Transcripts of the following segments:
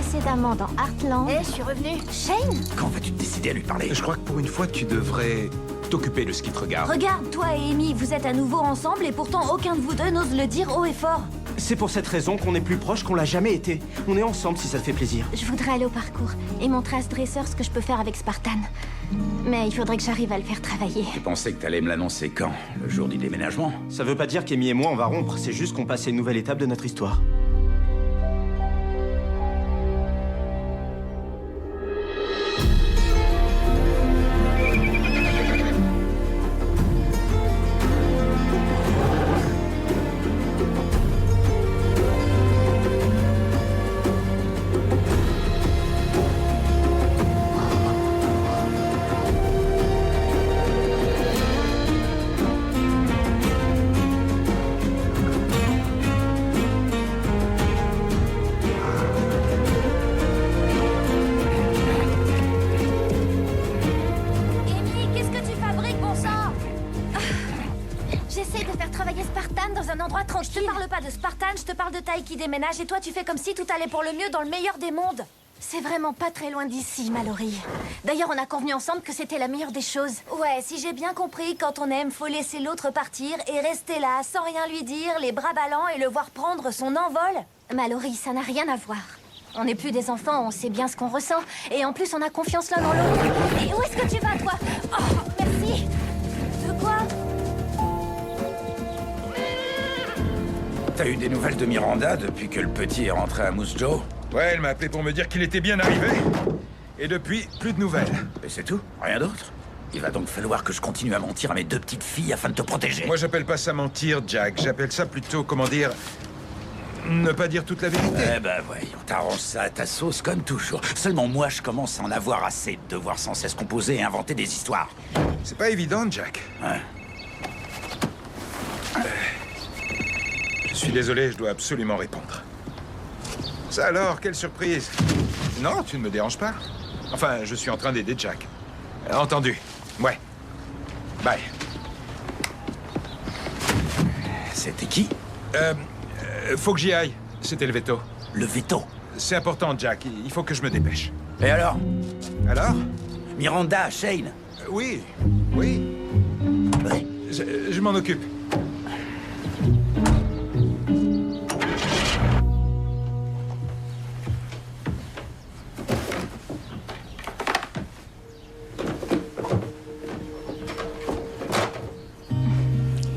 précédemment dans Heartland. Hé, je suis revenue. Shane? Quand vas-tu te décider à lui parler? Je crois que pour une fois, tu devrais t'occuper de ce qui te regarde. Regarde, toi et Amy, vous êtes à nouveau ensemble et pourtant aucun de vous deux n'ose le dire haut et fort. C'est pour cette raison qu'on est plus proches qu'on l'a jamais été. On est ensemble si ça te fait plaisir. Je voudrais aller au parcours et montrer à ce dresseur ce que je peux faire avec Spartan. Mais il faudrait que j'arrive à le faire travailler. Tu pensais que t'allais me l'annoncer quand? Le jour du déménagement? Ça veut pas dire qu'Amy et moi on va rompre, c'est juste qu'on passe à une nouvelle étape de notre histoire. Amy, qu'est-ce que tu fabriques, bon sang? J'essaie de faire travailler Spartan dans un endroit tranquille. Je te parle pas de Spartan, je te parle de Ty qui déménage et toi tu fais comme si tout allait pour le mieux dans le meilleur des mondes. C'est vraiment pas très loin d'ici, Mallory. D'ailleurs, on a convenu ensemble que c'était la meilleure des choses. Ouais, si j'ai bien compris, quand on aime, faut laisser l'autre partir et rester là, sans rien lui dire, les bras ballants et le voir prendre son envol. Mallory, ça n'a rien à voir. On n'est plus des enfants, on sait bien ce qu'on ressent. Et en plus, on a confiance l'un dans l'autre. Et où est-ce que tu vas, toi? Oh, merci. De quoi? T'as eu des nouvelles de Miranda depuis que le petit est rentré à Moose Jaw? Ouais, elle m'a appelé pour me dire qu'il était bien arrivé. Et depuis, plus de nouvelles. Et c'est tout? Rien d'autre? Il va donc falloir que je continue à mentir à mes deux petites filles afin de te protéger. Moi, j'appelle pas ça mentir, Jack. J'appelle ça plutôt, comment dire... ne pas dire toute la vérité. Eh ben voyons, t'arranges ça à ta sauce comme toujours. Seulement moi, je commence à en avoir assez de devoir sans cesse composer et inventer des histoires. C'est pas évident, Jack. Ouais. Je suis désolé, je dois absolument répondre. Ça alors, quelle surprise. Non, tu ne me déranges pas. Enfin, je suis en train d'aider Jack. Entendu. Ouais. Bye. C'était qui? Faut que j'y aille. C'était le veto. Le veto. C'est important, Jack. Il faut que je me dépêche. Et alors? Alors? Miranda, Shane? Oui. Oui. Ouais. Je m'en occupe.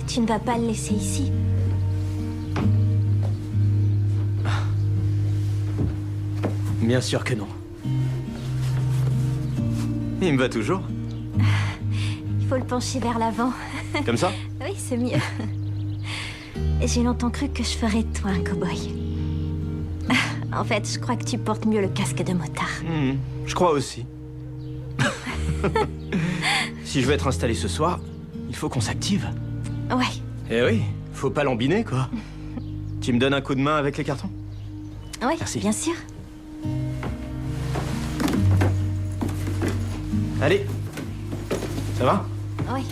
Tu ne vas pas le laisser ici. Bien sûr que non. Il me va toujours. Il faut le pencher vers l'avant. Comme ça? Oui, c'est mieux. J'ai longtemps cru que je ferais de toi un cow-boy. En fait, je crois que tu portes mieux le casque de motard. Je crois aussi. Si je veux être installé ce soir, il faut qu'on s'active. Ouais. Eh oui, faut pas l'embiner, quoi. Tu me donnes un coup de main avec les cartons? Ouais, Merci. bien sûr. Allez. Ça va? Oui.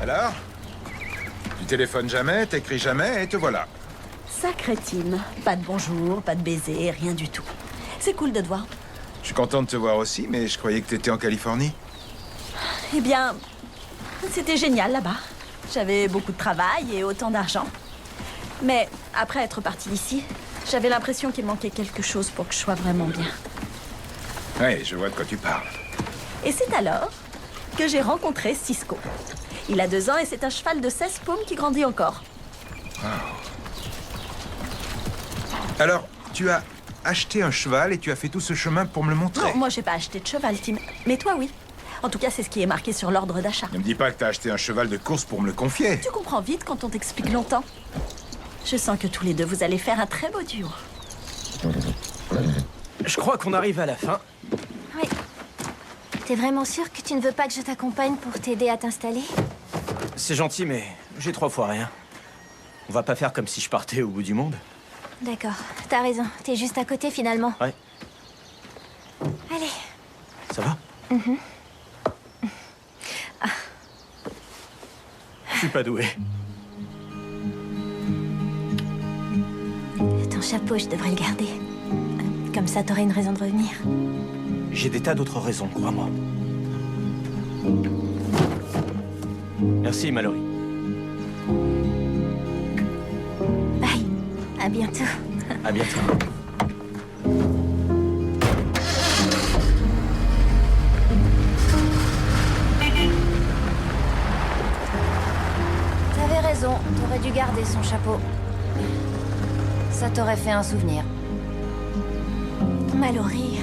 Alors? Tu téléphones jamais, t'écris jamais, et te voilà. Sacré team. Pas de bonjour, pas de baiser, rien du tout. C'est cool de te voir. Je suis content de te voir aussi, mais je croyais que t'étais en Californie. Eh bien, c'était génial là-bas. J'avais beaucoup de travail et autant d'argent. Mais après être partie d'ici, j'avais l'impression qu'il manquait quelque chose pour que je sois vraiment bien. Ouais, je vois de quoi tu parles. Et c'est alors que j'ai rencontré Cisco. Il a 2 ans et c'est un cheval de 16 paumes qui grandit encore. Alors, tu as acheté un cheval et tu as fait tout ce chemin pour me le montrer. Non, moi j'ai pas acheté de cheval, Tim. Mais toi, oui. En tout cas, c'est ce qui est marqué sur l'ordre d'achat. Ne me dis pas que t'as acheté un cheval de course pour me le confier. Tu comprends vite quand on t'explique longtemps. Je sens que tous les deux, vous allez faire un très beau duo. Je crois qu'on arrive à la fin. Oui. T'es vraiment sûr que tu ne veux pas que je t'accompagne pour t'aider à t'installer? C'est gentil, mais j'ai 3 fois rien. On va pas faire comme si je partais au bout du monde. D'accord, t'as raison. T'es juste à côté finalement. Ouais. Je suis pas doué. Ton chapeau, je devrais le garder. Comme ça, t'aurais une raison de revenir. J'ai des tas d'autres raisons, crois-moi. Merci, Mallory. Bye. À bientôt. À bientôt. T'avais raison, t'aurais dû garder son chapeau. Ça t'aurait fait un souvenir. Mallory.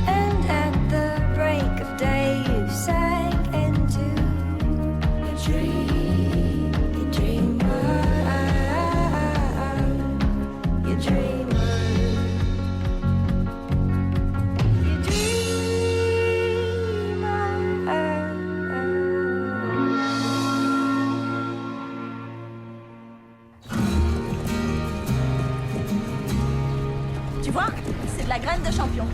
And at the break of day, you sank into your dream. You dreamer. You dreamer. You Tu vois, c'est de la graine de champion.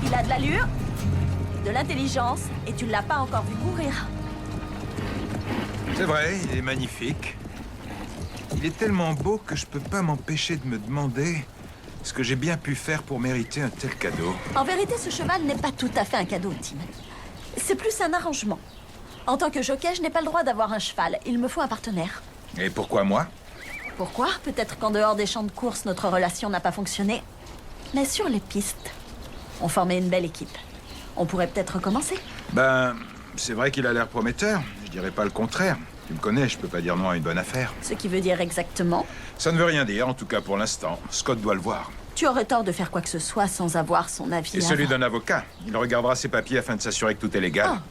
Il a de l'allure, de l'intelligence, et tu ne l'as pas encore vu courir. C'est vrai, il est magnifique. Il est tellement beau que je peux pas m'empêcher de me demander ce que j'ai bien pu faire pour mériter un tel cadeau. En vérité, ce cheval n'est pas tout à fait un cadeau, Tim. C'est plus un arrangement. En tant que jockey, je n'ai pas le droit d'avoir un cheval. Il me faut un partenaire. Et pourquoi moi? Pourquoi? Peut-être qu'en dehors des champs de course, notre relation n'a pas fonctionné. Mais sur les pistes, on formait une belle équipe. On pourrait peut-être recommencer. Ben, c'est vrai qu'il a l'air prometteur. Je dirais pas le contraire. Tu me connais, je peux pas dire non à une bonne affaire. Ce qui veut dire exactement, Ça ne veut rien dire, en tout cas pour l'instant. Scott doit le voir. tu aurais tort de faire quoi que ce soit sans avoir son avis. Et celui avant. d'un avocat. Il regardera ses papiers afin de s'assurer que tout est légal. Ah,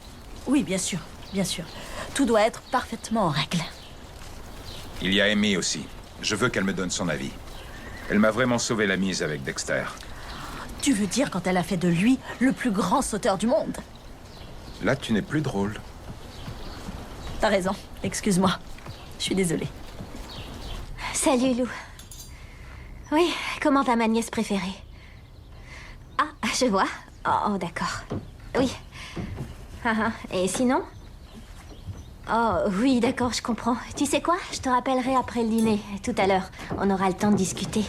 oui, bien sûr, bien sûr. Tout doit être parfaitement en règle. Il y a Amy aussi. Je veux qu'elle me donne son avis. Elle m'a vraiment sauvé la mise avec Dexter. Tu veux dire quand elle a fait de lui le plus grand sauteur du monde? Là, tu n'es plus drôle. T'as raison, excuse-moi. Je suis désolée. Salut, Lou. Oui, comment va ma nièce préférée? Ah, je vois. Oh, d'accord. Oui. Et sinon? Oh, oui, d'accord, je comprends. Tu sais quoi? Je te rappellerai après le dîner, tout à l'heure. On aura le temps de discuter.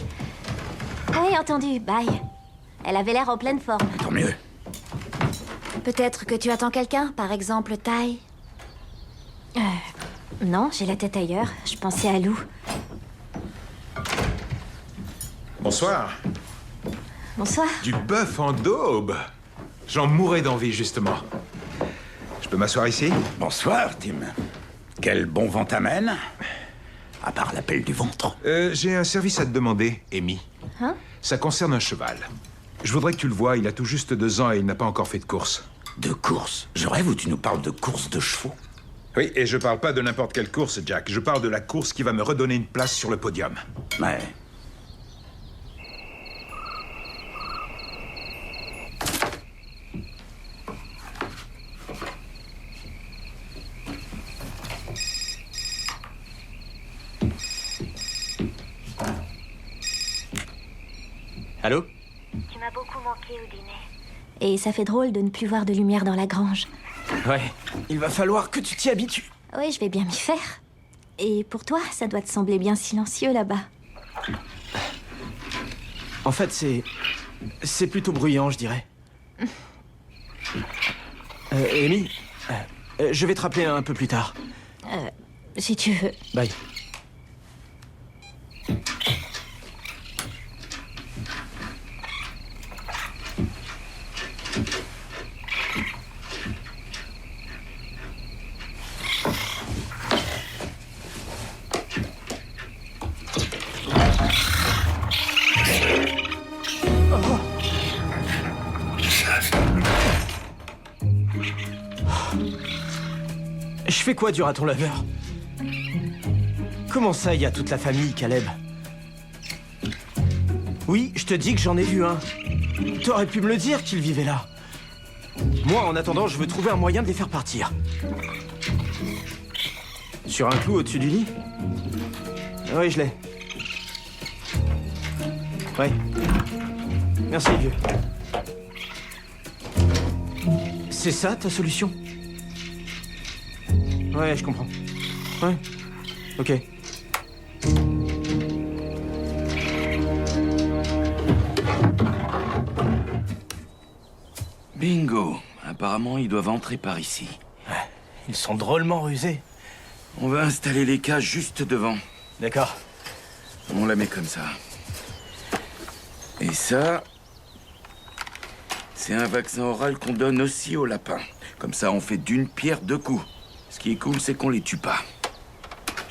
Oui, entendu. Bye. Elle avait l'air en pleine forme. Tant mieux. Peut-être que tu attends quelqu'un, par exemple Ty. Non, j'ai la tête ailleurs. Je pensais à Lou. Bonsoir. Bonsoir. Du bœuf en daube. J'en mourrais d'envie, justement. Je peux m'asseoir ici? Bonsoir, Tim. Quel bon vent t'amène? À part l'appel du ventre. J'ai un service à te demander, Amy. Hein? Ça concerne un cheval. Je voudrais que tu le vois, il a tout juste 2 ans et il n'a pas encore fait de course. De course? Je rêve où tu nous parles de course de chevaux. Oui, et je parle pas de n'importe quelle course, Jack. Je parle de la course qui va me redonner une place sur le podium. Ouais. Allô? Tu m'as beaucoup manqué au dîner. Et ça fait drôle de ne plus voir de lumière dans la grange. Ouais, il va falloir que tu t'y habitues. Oui, je vais bien m'y faire. Et pour toi, ça doit te sembler bien silencieux là-bas. En fait, c'est plutôt bruyant, je dirais. Amy, je vais te rappeler un peu plus tard. Si tu veux. Bye. Je fais quoi du raton laveur? Comment ça, il y a toute la famille, Caleb? Oui, je te dis que j'en ai vu un. T'aurais pu me le dire qu'il vivait là. Moi, en attendant, je veux trouver un moyen de les faire partir. Sur un clou au-dessus du lit? Oui, je l'ai. Ouais. Merci, vieux. C'est ça, ta solution? Ouais, je comprends. Ouais. Ok. Bingo. Apparemment, ils doivent entrer par ici. Ils sont drôlement rusés. On va installer les cages juste devant. D'accord. On la met comme ça. Et ça... c'est un vaccin oral qu'on donne aussi aux lapins. Comme ça, on fait d'une pierre deux coups. Ce qui est cool, c'est qu'on les tue pas.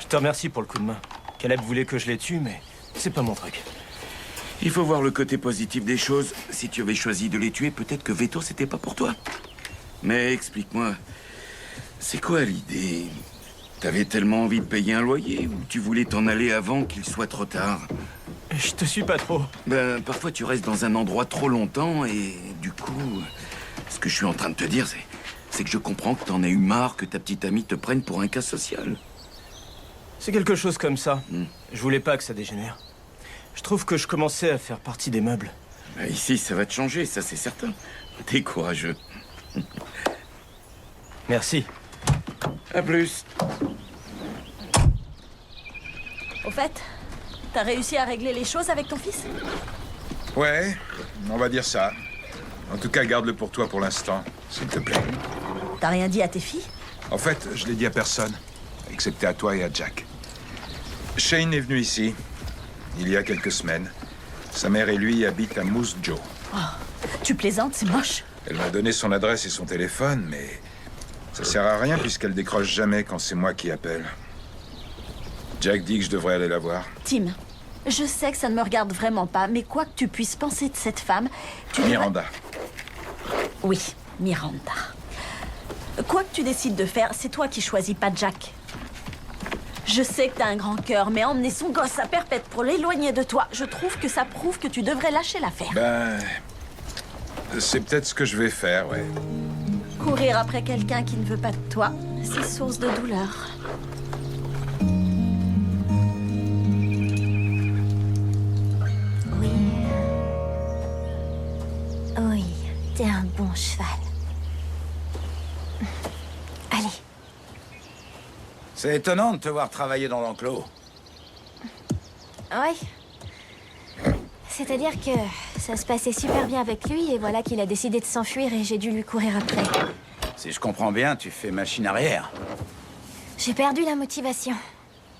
Je te remercie pour le coup de main. Caleb voulait que je les tue, mais c'est pas mon truc. Il faut voir le côté positif des choses. Si tu avais choisi de les tuer, peut-être que Veto, c'était pas pour toi. Mais explique-moi, c'est quoi l'idée? T'avais tellement envie de payer un loyer ou tu voulais t'en aller avant qu'il soit trop tard? Je te suis pas trop. Ben, parfois tu restes dans un endroit trop longtemps et du coup, ce que je suis en train de te dire, c'est que je comprends que t'en aies eu marre que ta petite amie te prenne pour un cas social. C'est quelque chose comme ça. Je voulais pas que ça dégénère. Je trouve que je commençais à faire partie des meubles. Ben, ici, ça va te changer, ça c'est certain. T'es courageux. Merci. À plus. Au fait, t'as réussi à régler les choses avec ton fils? Ouais, on va dire ça. En tout cas, garde-le pour toi pour l'instant, s'il te plaît. T'as rien dit à tes filles? En fait, je l'ai dit à personne, excepté à toi et à Jack. Shane est venu ici, il y a quelques semaines. Sa mère et lui habitent à Moose Jaw. Tu plaisantes, c'est moche. Elle m'a donné son adresse et son téléphone, mais ça sert à rien puisqu'elle décroche jamais quand c'est moi qui appelle. Jack dit que je devrais aller la voir. Tim, je sais que ça ne me regarde vraiment pas, mais quoi que tu puisses penser de cette femme, tu devrais- Miranda. Oui, Miranda. Quoi que tu décides de faire, c'est toi qui choisis, pas Jack. Je sais que t'as un grand cœur, mais emmener son gosse à Perpète pour l'éloigner de toi, je trouve que ça prouve que tu devrais lâcher l'affaire. Ben... c'est peut-être ce que je vais faire, ouais. Courir après quelqu'un qui ne veut pas de toi, c'est source de douleur. Oui. Oui, t'es un bon cheval. Allez. C'est étonnant de te voir travailler dans l'enclos. Oui. C'est-à-dire que ça se passait super bien avec lui et voilà qu'il a décidé de s'enfuir et j'ai dû lui courir après. Si je comprends bien, tu fais machine arrière. J'ai perdu la motivation.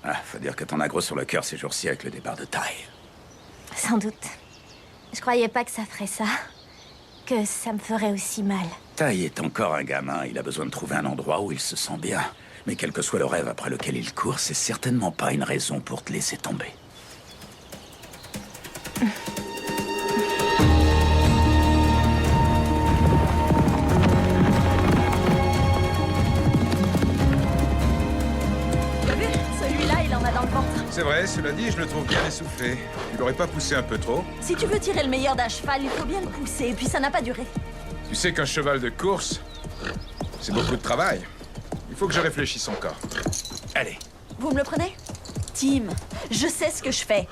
Ah, faut dire que t'en as gros sur le cœur ces jours-ci avec le départ de Ty. Sans doute. Je croyais pas que ça ferait ça. Que ça me ferait aussi mal. Ty est encore un gamin, il a besoin de trouver un endroit où il se sent bien. Mais quel que soit le rêve après lequel il court, c'est certainement pas une raison pour te laisser tomber. T'as vu? Celui-là, il en a dans le ventre. C'est vrai, cela dit, je le trouve bien essoufflé. Tu l'aurais pas poussé un peu trop? Si tu veux tirer le meilleur d'un cheval, il faut bien le pousser, et puis ça n'a pas duré. Tu sais qu'un cheval de course, c'est beaucoup de travail. Il faut que je réfléchisse encore. Allez. Vous me le prenez? Tim, je sais ce que je fais.